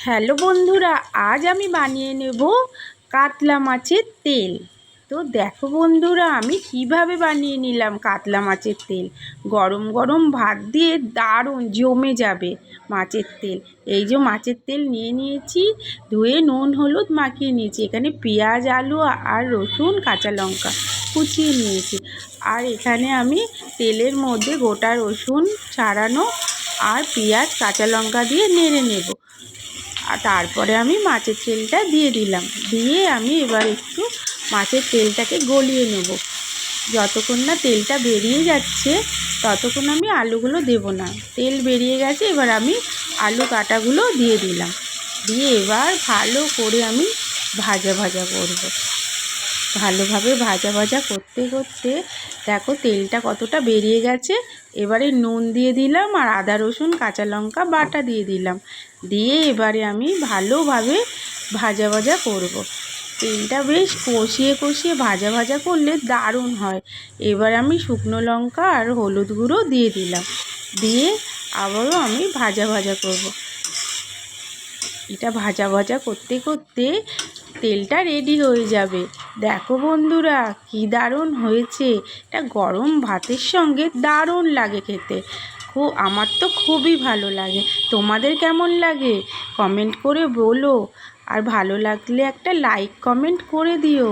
Hello বন্ধুরা, আজ আমি বানিয়ে নেব কাতলা মাছের তেল। তো দেখো বন্ধুরা, আমি কিভাবে বানিয়ে নিলাম কাতলা মাছের তেল। গরম গরম ভাত দিয়ে দারুণ জমে যাবে মাছের তেল। এই যে মাছের তেল নিয়ে নিয়েছি, ধুয়ে নুন হলুদ মাখিয়ে নিয়েছি। এখানে পেঁয়াজ আলু আর রসুন কাঁচা লঙ্কা কুচিয়ে নিয়েছি। আর এখানে আমি তেলের মধ্যে গোটা রসুন ছাড়ানো আর পেঁয়াজ কাঁচা লঙ্কা দিয়ে নেড়ে নেব। আর তারপরে আমি মাছের তেলটা দিয়ে দিলাম। দিয়ে আমি এবার একটু মাছের তেলটাকে গলিয়ে নেব। যতক্ষণ না তেলটা বেরিয়ে যাচ্ছে ততক্ষণ আমি আলুগুলো দেব না। তেল বেরিয়ে গেছে, এবার আমি আলু কাটাগুলো দিয়ে দিলাম। দিয়ে এবার ভালো করে আমি ভাজা ভাজা করব। ভালোভাবে ভাজা ভাজা করতে করতে দেখো তেলটা কতটা বেরিয়ে গেছে। এবারে নুন দিয়ে দিলাম আর আদা রসুন কাঁচা লঙ্কা বাটা দিয়ে দিলাম। দিয়ে এবারে আমি ভালোভাবে ভাজা ভাজা করব। তেলটা বেশ কষিয়ে কষিয়ে ভাজা ভাজা করলে দারুণ হয়। এবার আমি শুকনো লঙ্কা আর হলুদ গুঁড়ো দিয়ে দিলাম। দিয়ে আবারও আমি ভাজা ভাজা করব। এটা ভাজা ভাজা করতে করতে তেলটা রেডি হয়ে যাবে। দেখো বন্ধুরা, কি দারুণ হয়েছে। এটা গরম ভাতের সঙ্গে দারুণ লাগে খেতে। আমার তো খুবই ভালো লাগে। তোমাদের কেমন লাগে কমেন্ট করে বলো। আর ভালো লাগলে একটা লাইক কমেন্ট করে দিও।